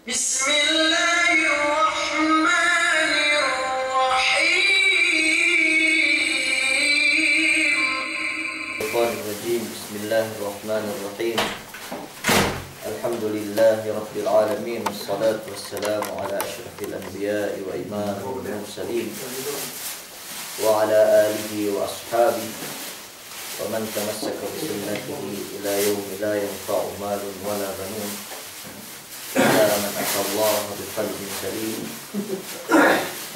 Bismillahirrahmanirrahim. Alhamdulillahi rabbil alamin, wassalatu wassalamu ala asyrafil anbiya'i wa imamil mursalin wa ala alihi wa ashabihi wa man tamassaka bi sunnatihi ila yaumi la yanfa'u malun wala banun illa man atallaha bi qalbin salim.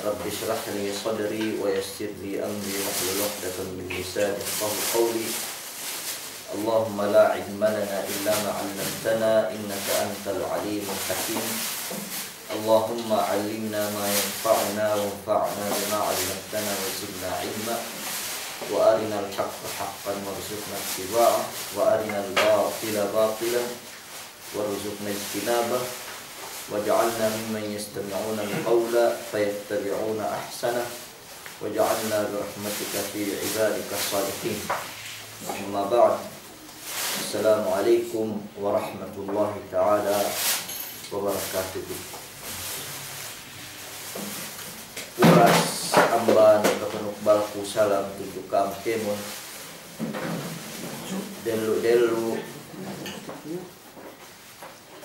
Rabbi shrah li sadri wa yassir li amri wahlul 'uqdatam min lisani yafqahu qawli. Allahumma la ilma lana illa ma 'allamtana innaka antal alimul hakim. Allahumma 'allimna ma yanfa'una wanfa'na bima 'allamtana wa zidna 'ilma wa arinal haqqa haqqan warzuqna ittiba'ah wa arinal batila batilan warzuqna ijtinabah waj'alna mimman yastami'una al-qawla fayattabi'una ahsanah waj'alna bi rahmatika fi 'ibadika shalihin. Amma ba'd. Assalamualaikum warahmatullahi ta'ala wabarakatuh. Puras amban kapanuk balku salam tujuh kamkemun delu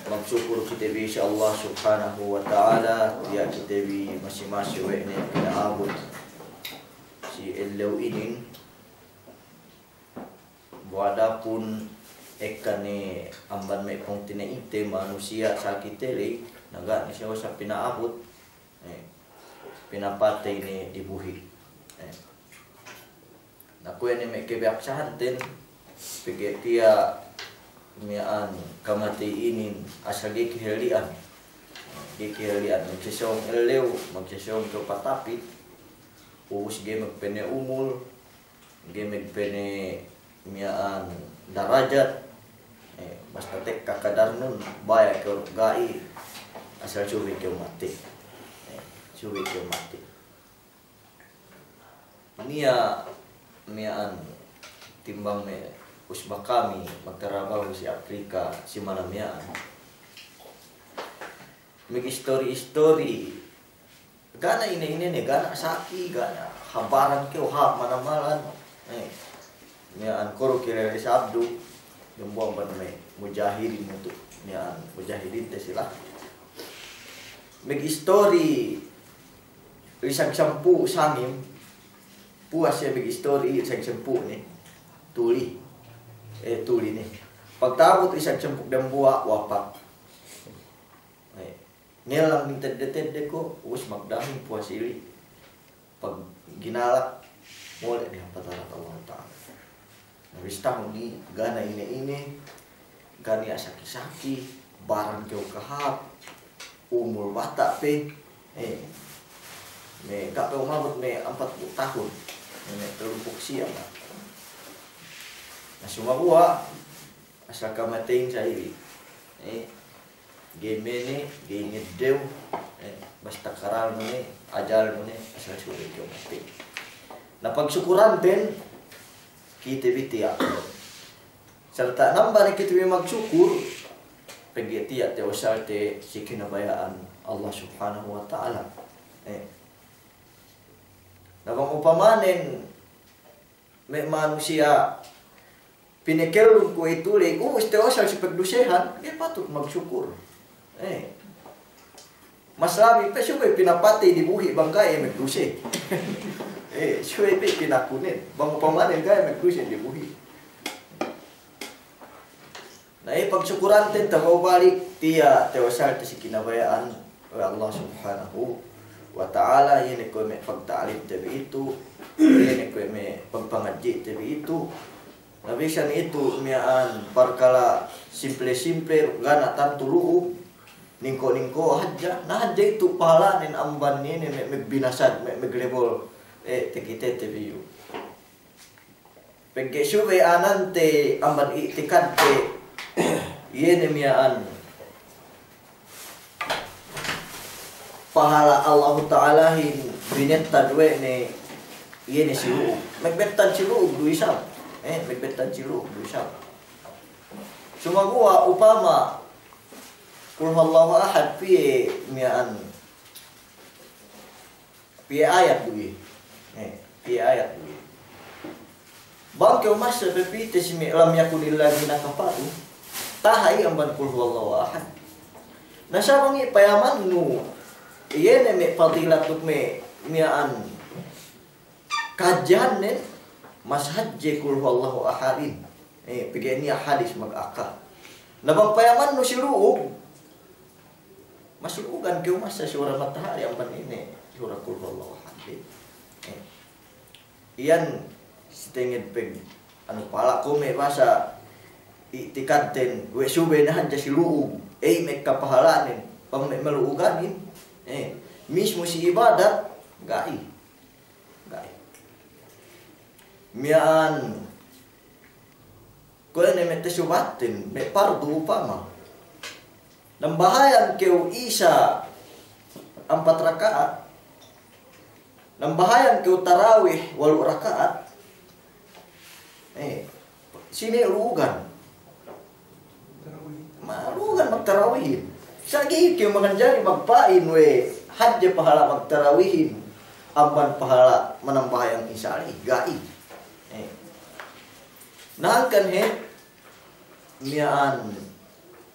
magsyukur kita bi insyaallah subhanahu wa ta'ala ya kita bi masing-masing wene kena abut si elau inin wadapun ekane amban me pongtine ite manusia sakit tele naga ni siya sa pinaabot pinapatay ni dibuhi nakuha ni may kibiyaksahantin pigetia miaan kamatiinin asal gikihilian magsisong elew magsisong kapatapit uus ge magpene umul ge magpene miaan darajat basta tek kakadar nun baya ke gai asal cuwi ke mati niya miaan timbang me usba kami magtarabaho si Afrika si malamiaan mig story gana ini gana saki gana habaran ke hab manamalan niaan koro kira sabdu gembuang ban me mujahidin itu niaan mujahidin teh sila meg story isang sampu sangim puas ya meg story isang sampu ni tuli nih pagtabot isang sampu dambua wapak nilang minta deted ko us magdaming puas ili pag ginalak mole ni patara Allah Ta'ala. Habis tahun ni gana ini gani asaki-saki barang kau kahap umur bata pe me kak pe umabot me 40 tahun me terupuk siang na sumabua asa kamating sa ili game ni game dew basta karal mo ni ajal mo ni asa sulit kau mati na pagsyukuran din kita bitia serta nambah kita magsyukur pegitia te usarte si kinabayaan Allah subhanahu wa ta'ala nabang upamanen may manusia pinikelong ko ituloy te usar si pagdusehan patut magsyukur mas labi pa siya pinapatay di buhi bangkay magduse siya pinakunin bang upamanen kaya magduse di buhi na pagsyukuran din tamaw balik tiya tewasal si kinabayaan oleh Allah subhanahu wa ta'ala yun ko may pagtaalim tabi ito yun ko may pagpangadji tabi ito nabisan ito miyaan parkala simple gana tantuluo ningko hadja na hadja ito pala nin amban ni magbinasad maglebol tekite tabi yu pagkesubay anante amban itikante yun miyaan pahala Allah Ta'ala hin binetad we ni yun si Luog magbetad si Luog duisang magbetad si Luog duisang sumagawa upama Qul huwallahu ahad piye mian piye ayat duwi. Piye ayat duwi. Bang kau masa pepite si lam yakunil ladzina kafaru. Tahai amban qul huwallahu ahad. Na sabangi payaman nu iye me fadilat me mian kajian ne mas hajje qul huwallahu ahadin. Begini hadis mag-aka. Nabang payaman nu siluug. Masulugan kau masa surah matahari amban ini surah qul huwallahu ahad. Iyan setengah peng anu pala ko me basa itikaten we sube na hanja siluug me kapahalanin pang me maluuganin mismo si ibadat gai mian ko ne mete subatin me pardu upama nambahayan keu isa 4 rakaat nambahayan keu tarawih 8 rakaat sini lugan malugan magtarawihin sagi keu manganjari magpain we hadje pahala magtarawihin amban pahala manambahayang isa ali gai nangkan mian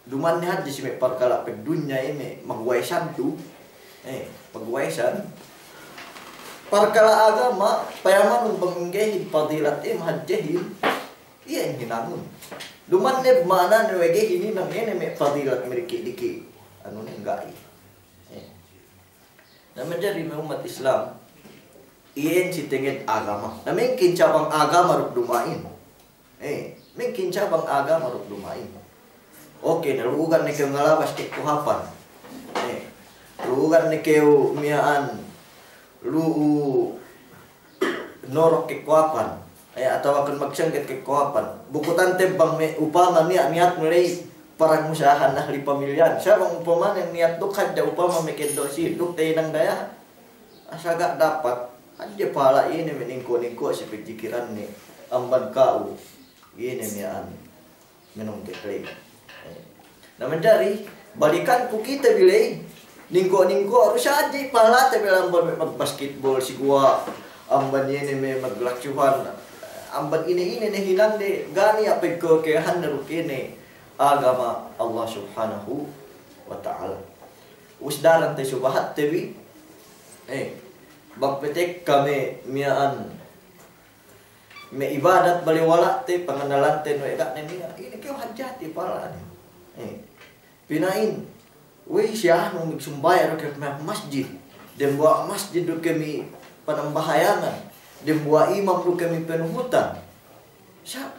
duman ni hadje si me perkala pedunya ini magwaisan tu magwaisan perkala agama payaman penggehin fadilat hadjehin iya yang hinangun duman ne mana ne wege ini nang ene me fadilat meriki diki anu ne enggak nah menjadi umat Islam iya si tenget agama nah mungkin cabang agama ruk dumain mungkin cabang agama ruk dumain oke nah lugan ne keu ngalabas ke kuhapan lugan ne keu miaan lu norok ke kuapan atau akan magsangket ke kuapan bukutan tembang me upama niat mulai parang usaha ahli pamilyan siya bang upama yang niat duk hadja upama me kendosi duk tayo ng daya asaga dapat hadja pala ini meningko-ningko si pikiran ni amban kau ini mian minum keklay na menjari balikan ku kita bilay ningko-ningko harus aja pala tapi amban magbasketball si gua amban ini me maglaksyuhan amban ini hilang de gani apa kekehan rukine agama Allah Subhanahu wa taala usdaran te subahat tewi bagpetek kami miaan me ibadat bali wala te pangandalan te no ega ini keu hajati pala pinain we siya nung migsumbayar ke masjid dan buat masjid do kami panambahayangan dan buat imam do kami penuhutan siya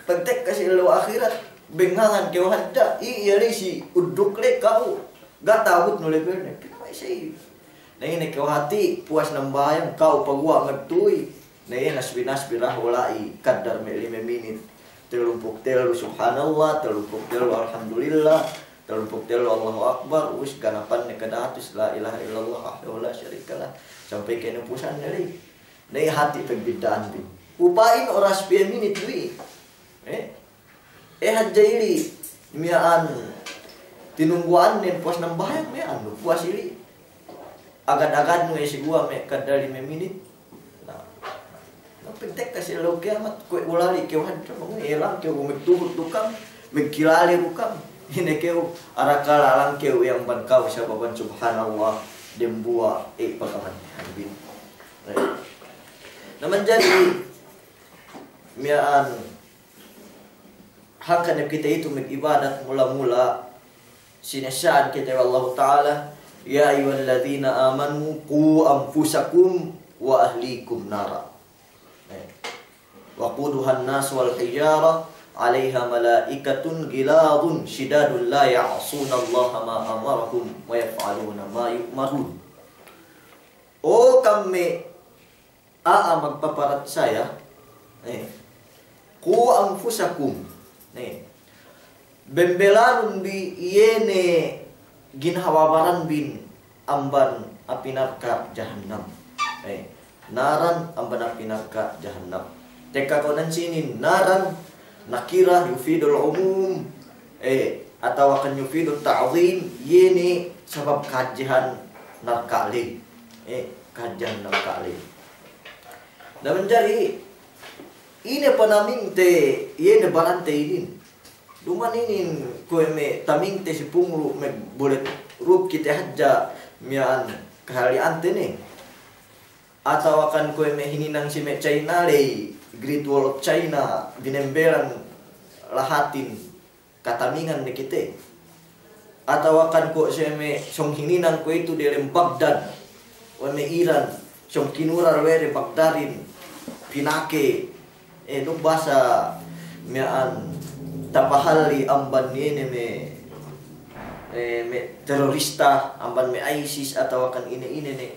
pentek kasi lo akhirat bengangan keu hadda iya si uduk le kau gak tahut no level ne kenapa sih nah ini keu hati puas nambayang kau pagua ngertui nah ini nasbi rahulai kadar me 5 menit telumpuk telu subhanallah telumpuk telu alhamdulillah telumpuk telu Allahu Akbar wis ganapan ni kadatus la ilaha illallah wahdahu la syarikalah sampai ke nepusan dari nei hati perbedaan bi upain oras 10 menit wi hadjaili miaan tinungguan nen puas nambahan me anu puas ili agad-agad nu si gua me kada 5 menit nah pentek kasi lo kiamat kue ulali keu hadja mo elang keu megtuhut tukang megkilali tukang ini keu arakal alang keu yang bankau sababan subhanallah dembua pakaman harbin nah menjadi miaan hakana kita itu mengibadat mula-mula sinesaan kita Allah taala ya ayyuhalladzina amanu qu anfusakum wa ahlikum nara waquduhan nas wal hijara 'alaiha malaikatun ghiladun shidadun la ya'suna Allah ma amarahum wa yaf'aluna ma yu'marun. O kami magpaparat saya ku anfusakum bembelanun bi iene ginhawabaran bin amban api neraka jahannam naran amban api neraka jahannam teka konan sini naran nakira yufidul umum atau akan yufidut ta'zim yini sebab kajian narkali kajian narkali. Dan menjadi ini panaming te yene barante ini duman ini kue me taming te si pungru me boleh rup kita haja mian kehalian te ne atau akan kue me hininang si me China le Great Wall of China binembelan lahatin katamingan de kita atau akan ko si me song hininang ko itu di Baghdad wa me Iran song kinurar were Baghdadin pinake itu bahasa mian tapahali amban ini me terorista amban me ISIS atau akan ini ne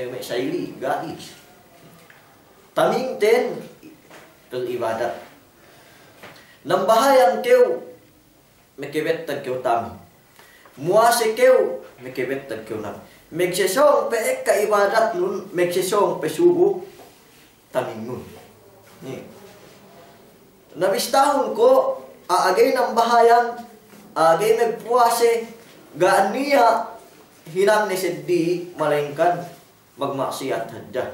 me saili gai taming ten tul ibadat nam bahayang keu me kebet tan keu tami muase keu me kebet tan keu nam me sesong pe ka ibadat nun me sesong pe subuh taming nun ni nabis tahun ko agay ng bahayang agay magpuase gaaniya hinang ni seddi malengkan magmaksiyat hadda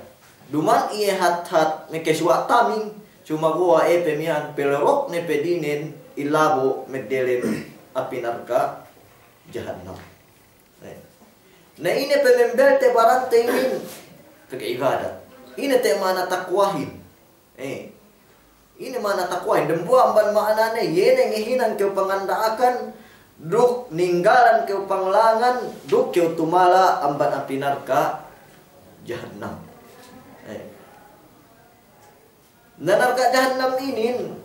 duman iye hat me keswa taming cuma gua pemian pelerok ne pedinin ilabo medelen apinarka jahannam na ini pemembel te barante ini pakai ibadat ini te mana takwahin ini mana takwahin dembuang ban maknane yene ngehinan keu pangandaakan duk ninggalan keu panglangan duk keu tumala amban api narka jahannam narka jahannam inin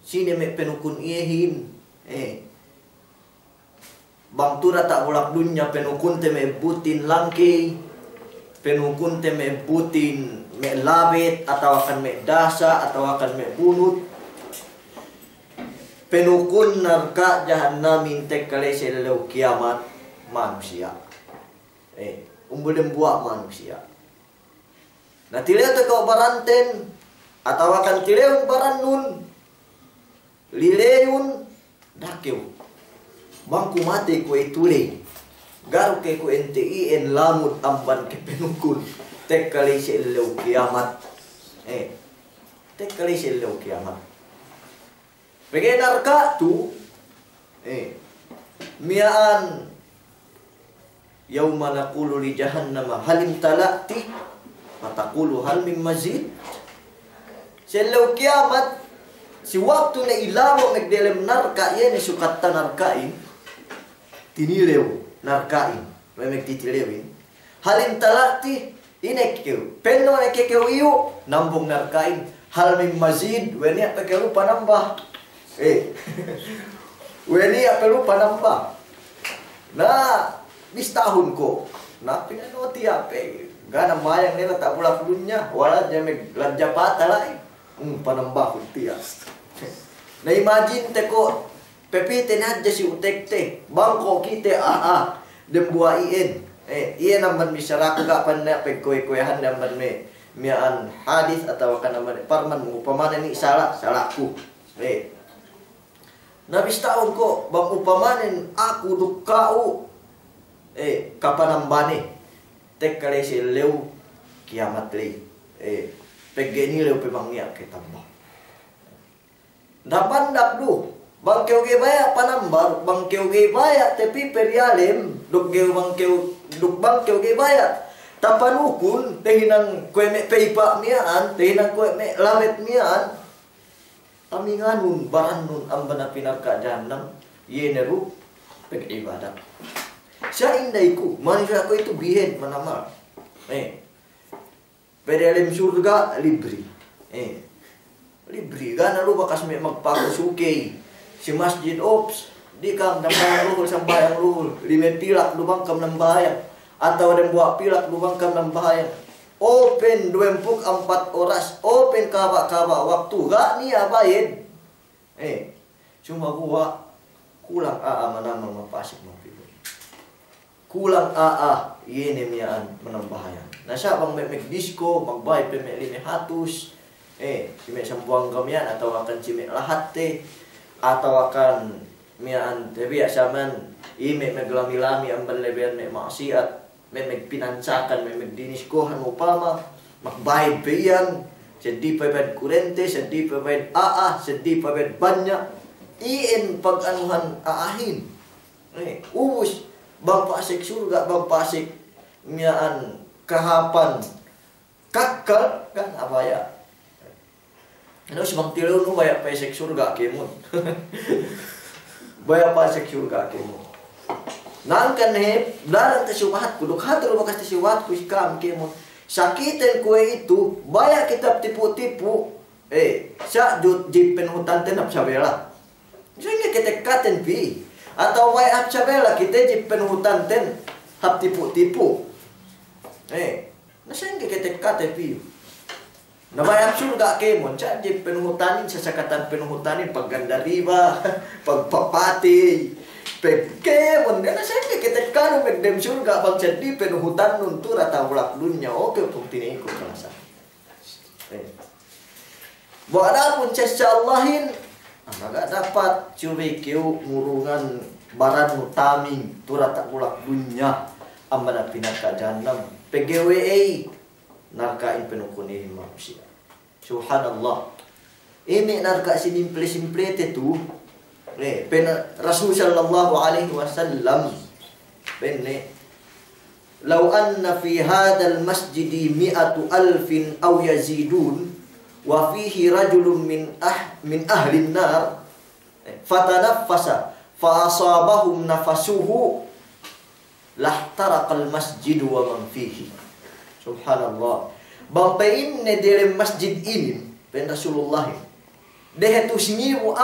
sini me penukun ihin bang tura tak ulak dunya penukun te me butin langki penukun te me butin me labet atau akan me dasa atau akan me bunut penukun narka jahannamin tek kale seleu kiamat manusia umbul buat manusia nah tileu te kau baranten atau akan tileu baranun lileun dakeu bangku mati kue tule garu ke ku NTI en lamut amban ke penukun tek kali seleu kiamat tek kali seleu kiamat pege narka tu miaan yauma naqulu li jahannama halim talati mataqulu hal min mazid seleu kiamat si waktu na ilamo megdelem narka yene sukatta narkain tinileu narkain memek titilewin halim talati inek keu penno nek keu iu nambung narkain hal min mazid weni apa keu panambah weni apa lu panambah nah bis tahun ko na pinanoti ape gana mayang nila tak pula dunya wala jamek lajapata lai panambah kuntia na imagine te ko pepite na si utekte bangko kite dembuaien iya naman misaraka pan na pegkoy-koyahan naman me mian hadis atau kan naman parman mo pamana ni salahku nabis taon ko bang upamanen aku dukau kapanambane tek kale si leu kiamat le pegeni leu pemangnya ketamba dapan dakdu bang keu ge baya panambar bang keu ge baya tepi perialem duk bang keu ge baya tapanukun tehinang kue me peipa miaan tehinang kue me lamet miaan taminganun baranun ambana pinarka jahannam yeneru peg ibadat sa indaiku manusia ko itu bihen manamal perialem surga libri libri gana lu bakas me magpakusuke si masjid ops di kam nambayang luhul sambayang luhul lime pilak lubang kam nambayang atau ada buah pilak lubang kam nambayang open 24 oras open kaba waktu gak ni abayin cuma gua kulang manamang mapasik mapilo kulang yene mian menambahayan nah siya bang mek disco magbay pe me lime hatus si me sambuang kamian atau akan si me lahate atau akan mian tapi ya saman ime meglami-lami amban leber me maksiat me pinancakan me diniskohan upama makbaid beyan sedih pebed kurente sedih pebed sedih pebed banyak ien paganuhan aahin ubus bang pasik surga bang pasik mian kahapan kakal kan apa ya. Ano sebang tilo no baya pasik surga kemon. Baya pasik surga kemon. Nangkan he daran tasubahat kuduk hatro bakas tasubahat ku ikam kemon. Sakitin kue itu baya kitab tipu-tipu sa jut jipen hutan tenap sabela. Sehingga kita katen pi atau baya sabela kita jipen hutan ten hap tipu-tipu. Nasengge kita katen pi. Nabayang surga kemon, jadi penhutanin sasakatan penhutanin paggandariba, pagpapati, pagkemon. Dia nasengge kita kalau megdem surga bang jadi penhutan nuntur atau ulak dunia oke untuk tini ikut kelasa. Wala pun Allahin, maka dapat curi kiu murungan baran mutaming turata ulak dunia amana pinaka jannam PGWA narkain penukuni manusia. Subhanallah. Ini narka simple itu. Rasul sallallahu alaihi wasallam. Lau anna fi hadzal masjidi 100,000 aw yazidun wa fihi rajulun min ahli an-nar fatanaffasa fa asabahum nafasuhu lahtaraqal masjid wa man fihi. Subhanallah. Bampain ne dalam masjid ini pen Rasulullah. Deh tu singiwu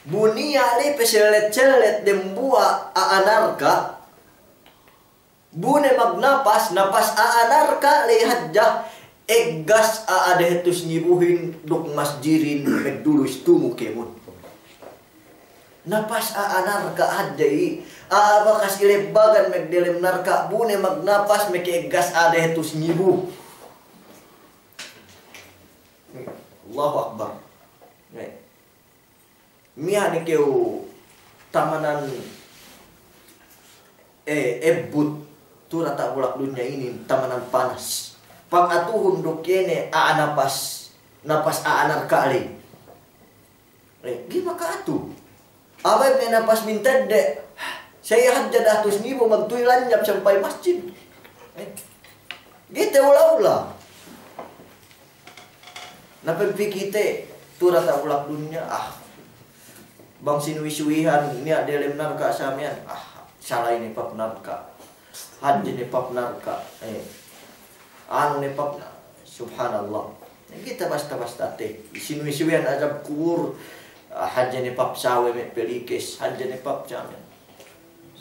bunia le peselet-celet dembua aanarka. Bune magnapas napas aanarka le hadjah eggas deh tu singibuhin duk masjirin megdulus tumu kemun. Napas narka adai bakas ilebagan megdelem narka bune magnapas meke gas ada itu sengibu. Allahu Akbar. Mia ni keu tamanan ebut tu rata bulak dunia ini tamanan panas. Pangatuhun dokene napas narka ali. Gimana atu? Abay may napas mintad de saya hadja datus nibo magtuilan nyap sampai masjid. Gite ula-ula. Napagpikite turata ulak dunya bang sinuisuihan niya delem narka samian salah ini pap narka. Hadja ni pap narka. Anu ni pap subhanallah. Kita basta-basta te sinuisuihan azab kubur. Hadja ni pap sawe me pelikes hadja ni pap jamin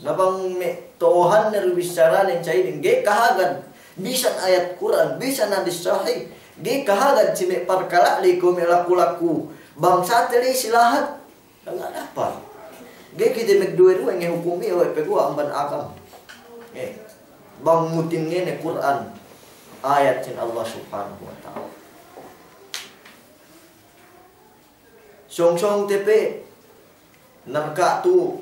nabang me tohan na rubisara len cainin ge kahagad bisa ayat Quran bisa hadis sahih ge kahagad si me parkala liko me laku-laku bangsa teli silahat enggak dapat ge kita me dua-dua nge hukumi we pegua amban akam bang mutin ngene Quran ayat sin Allah subhanahu wa ta'ala. Song-song tepe narka tu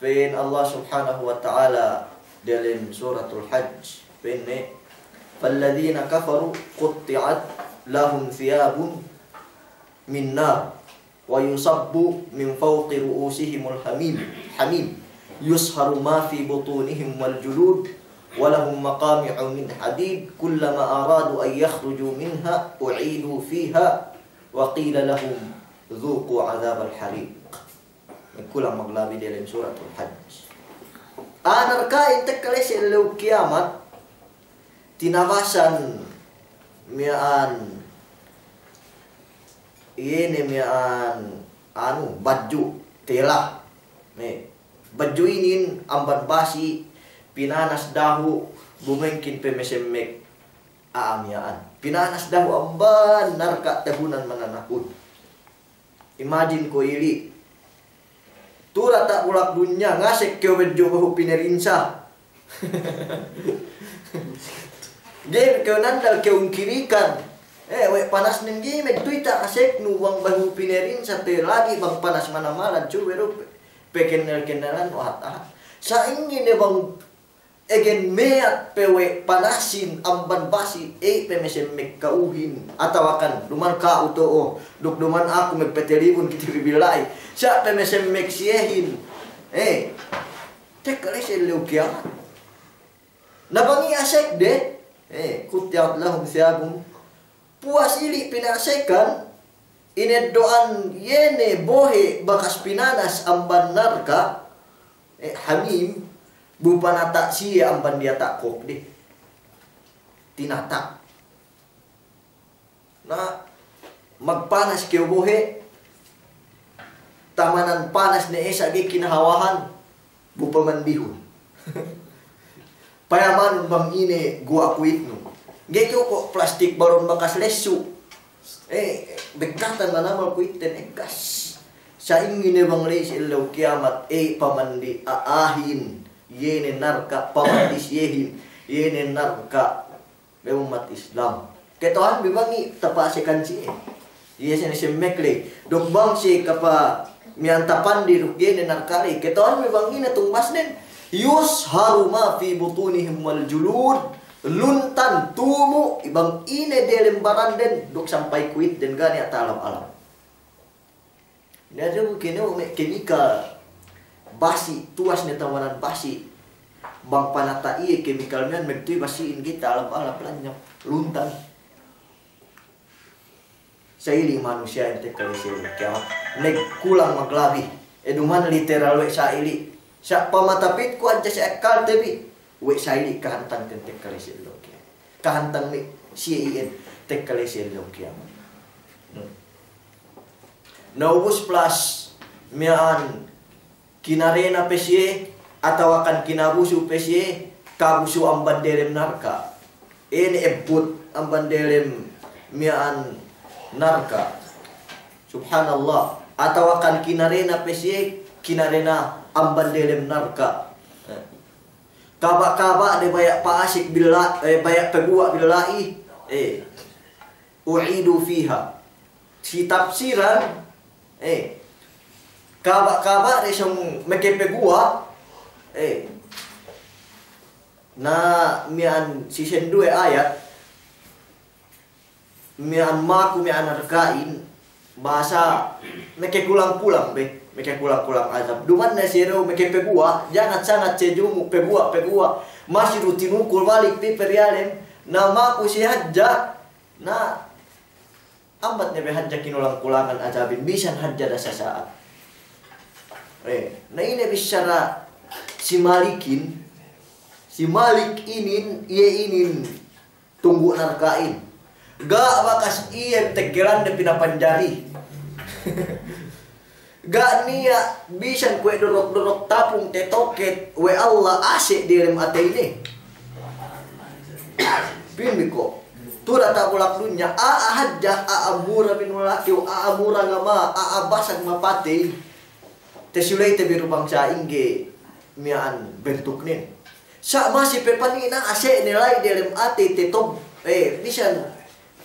pen Allah subhanahu wa ta'ala dalam suratul hajj penne falladhina kafaru qutti'at lahum thiyabun min nar wa yusabbu min fawqi ru'usihimul hamim yusharu ma fi butunihim wal julud wa lahum maqami'u min hadid kullama aradu an yakhruju minha u'idu fiha wa qila lahum Zuqu azab al-hariq. Ikulah maglabi dalam suratul hajj. Anarka intek kalesi leu kiamat tinawasan mian ini mian baju tela. Baju ini amban basi pinanas dahu bumengkin pemesemek aamiaan. Pinanas dahu amban narka tahunan mananahud. Imagine ko ili tura tak ulak dunya ngasek keu bejo bahu pinerinsa. Game keu nandal keu kirikan We panas ning gimek tuita asek nu bang bahu pinerin sate lagi bang panas mana-mana cuwe ro pekenal-kenalan wata. Sa ingin bang egen meat pewe panasin amban basi pemesemek kauhin atau akan duman ka uto duk duman aku megpetelibun kiti bibilai sa pemesemek siehin tekale selu kiamat nabangi asek de kutiat lahum siabum puas ili pinasekan inedoan yene bohe bakas pinanas amban narka hamim bupanata siya amban dia takok deh tinatak na magpanas kyo bohe tamanan panas na esa gi kinahawahan bupamandihon payaman bang ine gua kuit no gekyo ko plastik baron bakas lesu bekatan na namal kuiten gas sa ingin bang leis ilaw kiamat pamandi aahin yene narka pamandis yehin yene narka be umat Islam ketohan bibangi tapasikan si yesen si mekle dok bang si kapa miantapan di ruk yene narkari ketohan bibangi na tumbasnen yus haruma fi butunihim wal julud luntan tumu ibang ine delem baranden dok sampai kuit dan gani alam-alam. Ini mungkin kemikal basi tuas ne tawanan basi bang panata iye kemikal men megtui basiin kita alam-alam lanyak luntan. Saili manusia ente kali sel kya neg kulang maglabi eduman literal we saili sa pamatapit ku anja sa akal tebi we saili kahantang tek kali sel kya kahantang ni sien tek kali sel kya naubus plus mian kinarena pesye atau akan kinabusu pesye kabusu amban derem narka ini ebut amban derem mian narka subhanallah atau akan kinarena pesye kinarena amban derem narka kaba-kaba de bayak paasik bila bayak pegua bilai uidu fiha si tafsiran kaba-kaba de song mekepegua na mian sisen 2 ayat mian maku mian arkain bahasa meke kulang-kulang be meke kulang-kulang azab duman na siro meke pegua jangan sangat cejumu pegua masih rutinu kul balik pi perialem na maku si hajja na ambat nebe hajja kinulang-kulangan azabin bisan hajja da sasaat na ini bicara si Malik inin tunggu narkain gak bakas iya tegeran de pinapanjari gak niya bisan kue dorok-dorok tapung tetoket we Allah asik direm ate ini bimiko tura tabulak dunya hajja amura binulaki amura ngama basak mapate tesulay te biru bangsa ingge mian bentuknin sa masih pepanina ase nilai dalam ate tetob bisan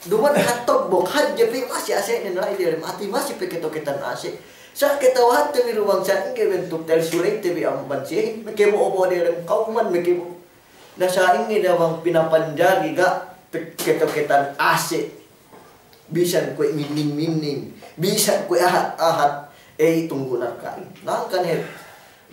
duman hatob bok hajja pe masih ase nilai dalam ate masih peketoketan ase sa ketawahan te biru bangsa ingge bentuk tesulay te bi amban sih mekebo obo dalam kauman mekebo nasa ingge dawang pinapanjari ga peketoketan ase bisan kue mining bisan kue ahat tunggu narkain nangkan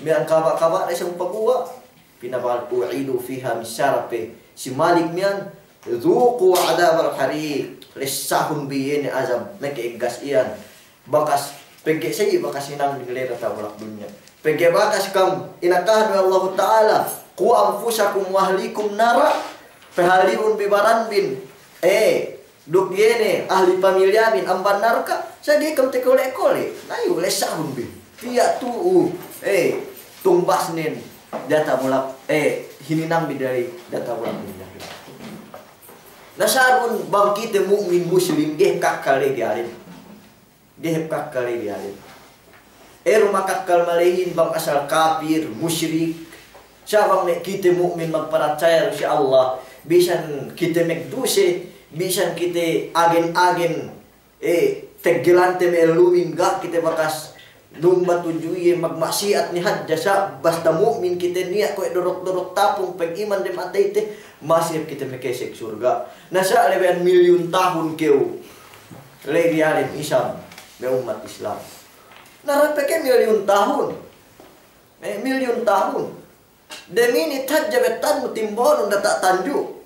mian kaba-kaba ay siyang pagkuha pinabal u'idu fiha misarape si Malik mian dhuqu adab al-hariq lissahun biyin azab mekiigas iyan bakas pege sayi bakas hinang dinilera tawalak dunya pege bakas kam inakahan wa Allah Ta'ala ku anfusakum wa ahlikum nara pehaliun bibaran bin duk yene ahli pamilyamin amban narka sagi kam tekole-kole nayu lesahun bin pia tu tumbas nin data mulak hininang bidari data mulak bidari nasarun bangkite mukmin muslim geh kakkale dialim rumah kakkal malehin bang asal kafir musyrik sabang nek kita mukmin magpercaya si Allah bisan kita mekduse Bisan kita agen-agen tegelante meluin gak kita bakas lumba tujuye magmaksiat ni hadja sa basta mu'min kita niya ko dorok-dorok tapong pag-iman dem atete masih kita mekesek surga. Nasa lebean milyon tahun keu lady alim isam me umat Islam. Narapeke milyon tahun. Milyon tahun. Demini hadja betan mutimbono data tanju.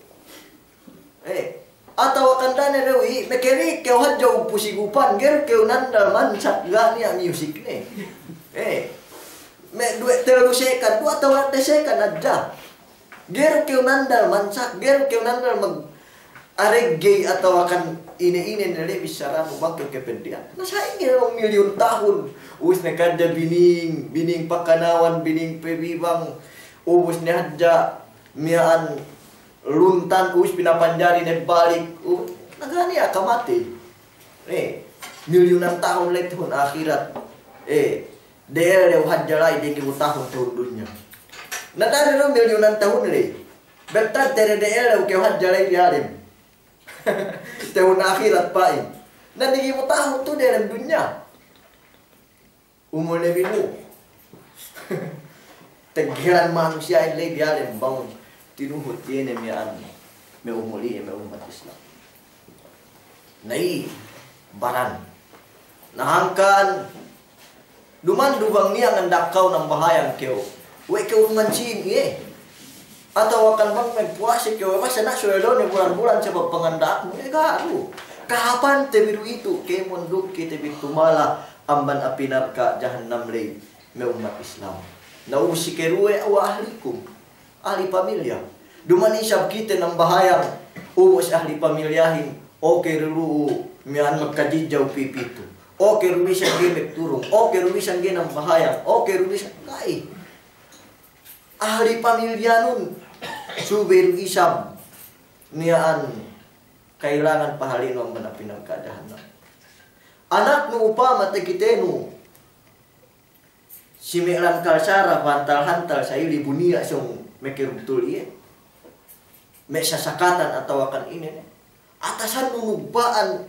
Atau akan dana rewi mekeri kau hadja upusigupan ger kau nandal mancak gani ya musik ne. Me dua terlalu sekan dua atau ada sekan aja. Ger kau nandal mancak ger kau nandal mag arege atau akan ini nele bicara mubang ke kependian. Nah saya ini orang milyon tahun. Us nekada bining pakanawan bining pebibang ubus ne hadja mian luntan us pinapanjari ne balik nagani aka mati milyonan tahun lagi tahun akhirat dia hadjalai dengan tahun dunia nadari no milyonan tahun le betat dari dia ke hadjalai dialim tahun akhirat pai nanti ibu tahun tu dalam dunia umur lebih tegeran manusia ini dialim bangun tinuhut tiene mian me umuli me umat Islam. Nai baran nahangkan duman dubang niya ngandak kau nang bahayang keu. We keu mancing atau akan bang puasa keu masa nak suelo ni bulan-bulan sebab pengandak mu garu. Kapan temiru itu ke monduk kita bitumala amban api neraka jahannam lay me umat Islam. Nausi kerue wa ahlikum. Ahli pamilya. Dumani sab kita nang bahayang uwas ahli pamilyahin. Oke rulu mian magkadidjaw pipitu. Oke rumisan gemek turung. Oke rumisan genang bahayang. Oke rumisan kai. Ahli pamilyanun suberu isab mian kailangan pahalino manapin ang kadahanan. Anak nu upama tekitenu si melan kalsara pantal-hantal sa ili bunia siyong mekirugtul iya. May sasakatan atau akan ini. Atasan nunubaan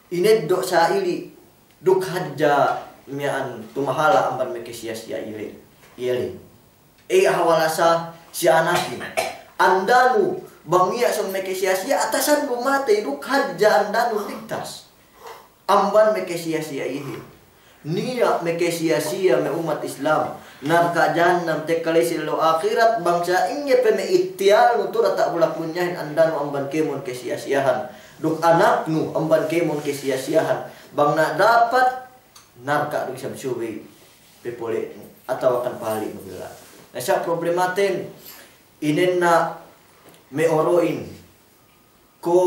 ineddo sa ili duk hadja mian tumahala amban mekisia-sia ili. Hawalasa si anakin. Andanu bangia song mekisia-sia atasan lumate duk hadja andanu ligtas. Amban mekisia-sia ili. Niya mekisia-sia me umat Islam. Narka jahannam tekalesil lo akhirat bangsa inye peme itial nutur tak bulak punyahin andan amban kemon kesia-siahan duk anak nu amban kemon kesia-siahan bang nak dapat narka du isam suwi pepole atau akan pali nubila. Nah sa problematen inen na me oroin ko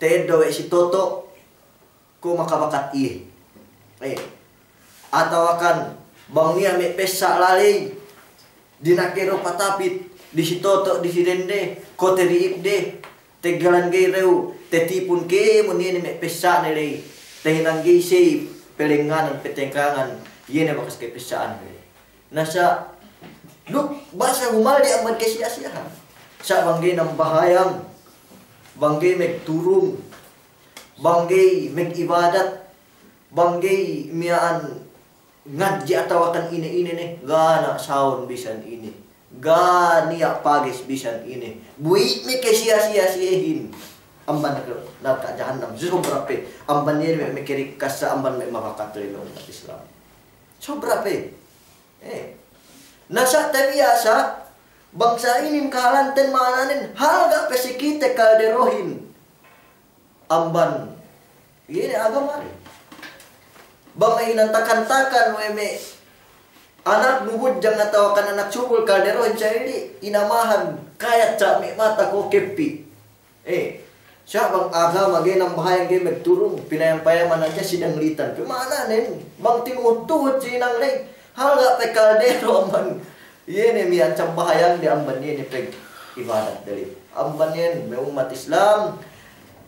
tedo si toto ko makabakat iye atau akan bangnya me pesa lalay dinakero patapit di sitoto di sidende ko teriipde tegalan gay rew tetipun ke munini me pesa nilay tehinang gay say pelenganan petengkangan yene bakas kay pesaan nasa luk basa humaldi ang magkasiya-siyahan sa banggay ng bahayang banggay megturong banggay megibadat banggay miyaan ngadji atau akan ini nih gana saun bisan ini gania pagis bisan ini buit me kesia-sia-siahin amban neraka jahannam sobrape amban ni me kiri kasa amban me mabakat lilo umat Islam sobrape nasa biasa bangsa ini kahalanten mananin halga pesikite kalderohin amban ini agama bangay nantakan-takan weme anak nuhud jang natawakan anak subul kalderohin siya hindi inamahan kayat sa may mata ko kepi siya bang agama ginang bahayang gay magturong pinayampayaman na siya sinanglitan kumana nin bang tinutuhod sinang lay halga pe kaldero amban yene miyan sa bahayang di amban yene peg ibadat dari amban yen may umat Islam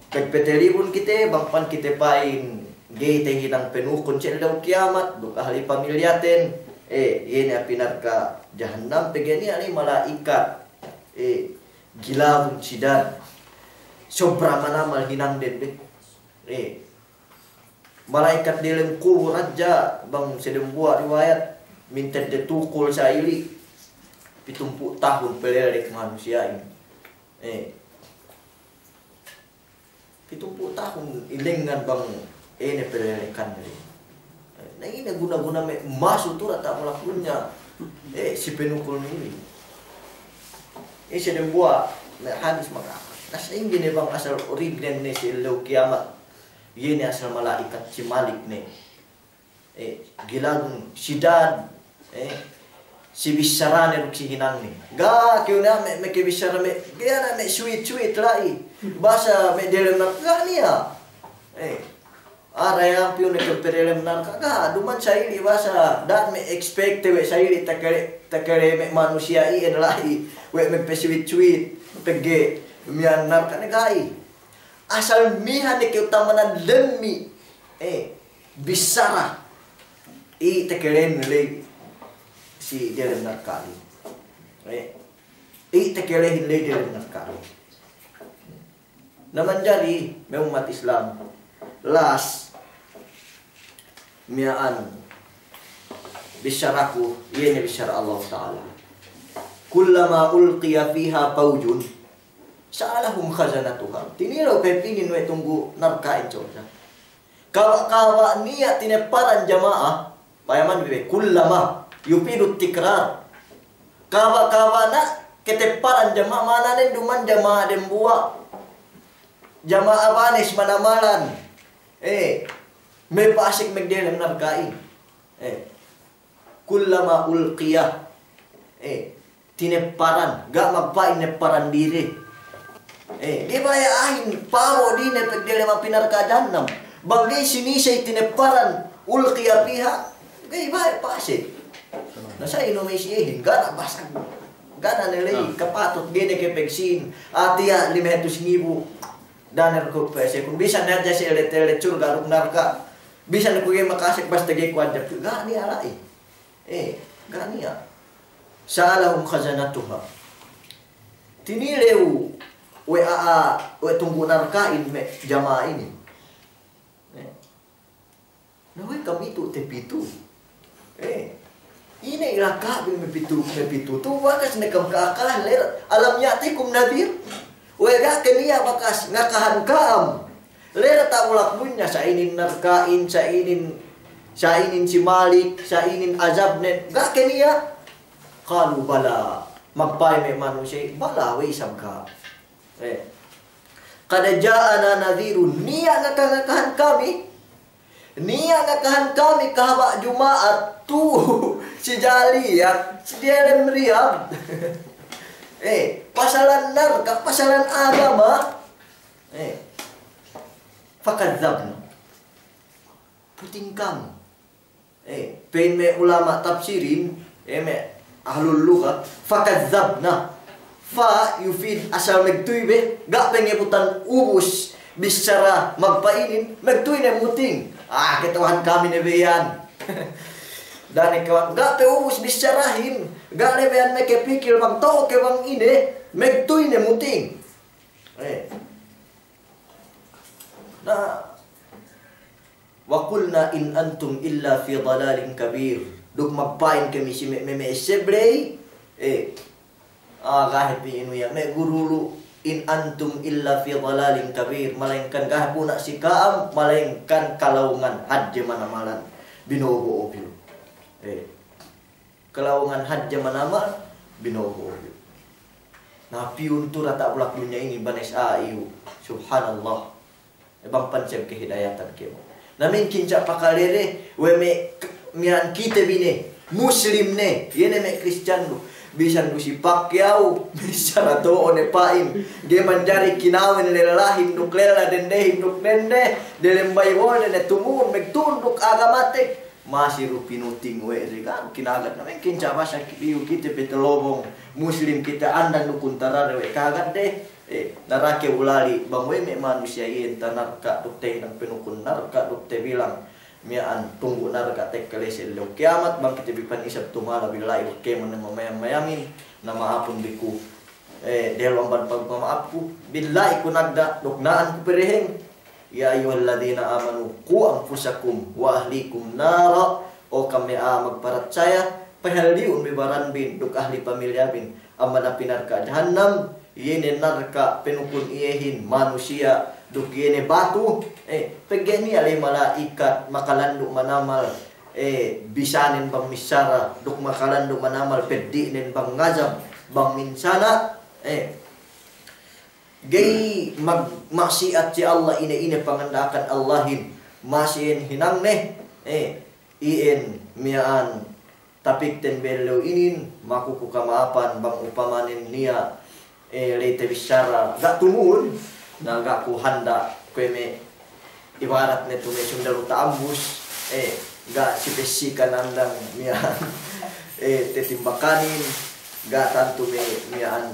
pegpeteribun kita bangpan kita pain gay tehinang penukon siya daw kiamat duk ahli pamilyaten yene pinarka jahannam pegani ani malaikat gilabun sidan sobra manamal hinang dende. Malaikat dalam kubur aja bang sedang buat riwayat minta ditukul saili 70 tahun pelelek manusia ini. 70 tahun ilengan bang ini pelelekan ini. Nah ini guna-guna masuk tuh tak melakukannya. Si penukul ini. Ini sedang buat hadis maka. Nas ini bang asal origin nih si leu kiamat. Ini asal malaikat si Malik nih. Gilang sidad. Si bisarane ruk si hinang nih. Ga kau na me bisara me dia na me sweet lai. Bahasa me dalam nak ga niya. Ada yang pion itu perelem nan kagak. Duman saya ini bahasa dan me expect we saya ini takare me manusia ini lai. We me sweet pege mian nan kan gai. Asal mihan ke utamanan demi bisara takare nilai si dia benar kali. Takare nilai dia benar kali. Naman jadi umat Islam las miaan bisyaraku ini bisyara Allah Ta'ala kullama ulqiya fiha paujun sa'alahum khazanatuha tiniro pepingin we tunggu narkain coba kawa niat tineparan jamaah payaman bebe kullama yupidu tikrar kawa na keteparan jamaah mana nen duman jamaah dem buah jamaah banes manamalan may pasik magdelem narkain kullama ulqiyah tineparan gak magpain neparan diri di baya ahin pawo di nepagdelem ang pinarkadanam bagay sinisay tineparan ulqiyah piha gay baya pasik nasa ino may siyehin gana basag gana nilay kapatot gini kepeksin atia 500,000 danar ko pese kung bisa na dya si elet curga ruk narka bisa na kuya makasik basta gay kwadya gani alay gani sa'alahum khazanatuha tinilew we tunggu narkain me jamaah ini naway kami tu tepitu ini ilah kabil mepitu tu wakas nekam kaakahan ler alam yatikum nadir wega kenia bakas ngakahan kaam lera tak ulak punya sa inin narkain sa inin si Malik sa inin azab net gak kenia kalu bala magpay me manusia bala we sabka kada jaana nadhirun niya ngakahan kami kahaba Jumaat tu si Jali ya si dia meriam pasalan narka, pasalan agama fakadzabna puting kamu pen me ulama tafsirin me ahlul lugha fakadzabna fa yufid asal megtuybe gak pengebutan ubus bicara magpainin megtuy na muting ketahuan kami nebeyan dan kawan gak pe ubus bicarahin gak nebeyan mekepikir bang tau ke bang ine megtuy na muting nah wa qulna in antum illa fi dalalin kabir duk magpain kami si me seblay kahit inu ya me gurulu in antum illa fi dalalin kabir melainkan kahit puna si kaam melainkan kalaungan hadja manamalan binogo obyo kalaungan hadja manamal binogo obyo nah piun tu rata ulak dunia ini banes ayu subhanallah bang pancem kehidayatan kemo namin kinca pakalere we me mian kita bine muslim ne yene me Christian lu bisa si Pacquiao bisa rato one pain dia menjadi kinawin lelahin nuk lela dende nuk dende delembay wone ne tumun megtunduk agamate masih rupinuting we kan kinagat namin kinca basa kibiu kita betelobong muslim kita andang nukuntara we kagat deh narake ulali bang we me manusia ien tanarka dukte nang penukun narka dukte bilang mian tunggu narka tek kalesel lo kiamat bang kita bipan isap tumala billahi keman na mayamin na maapun biku dahil ang pagpamaapku billahi ko nagda dugnaan ko pereheng ya ayyuhalladzina amanu qu anfusakum wa ahlikum nara o kami magparatsaya pahaliun bibaran bin duk ahli pamilya bin amana pinarka jahannam yene narka penukun iyehin manusia duk yene batu pegeni alay malaikat makalanduk manamal bisanin bang misara duk makalanduk manamal pedinin bang ngazab bang minsana gay maksiat si Allah ine pangandakan Allahin masin hinang ien miaan tapik ten belo inin makuku kamaapan bang upamanin niya lete bisyara gak tumun na gak ku handa kweme ibarat neto me sundaru taambus gak sipesikan andang miaan tetimbakanin gak tantu me miaan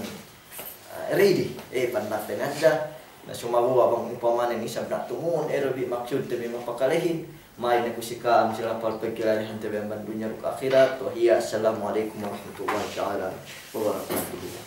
ready pandaten aja na sumabuwa bang upamanin isab gak tumun erobi maksud temi mapakalehin may nakusika sila pagpagkilalihan tabi ang bandunya ke akhirat. Wa hiya assalamualaikum warahmatullahi taala wabarakatuh.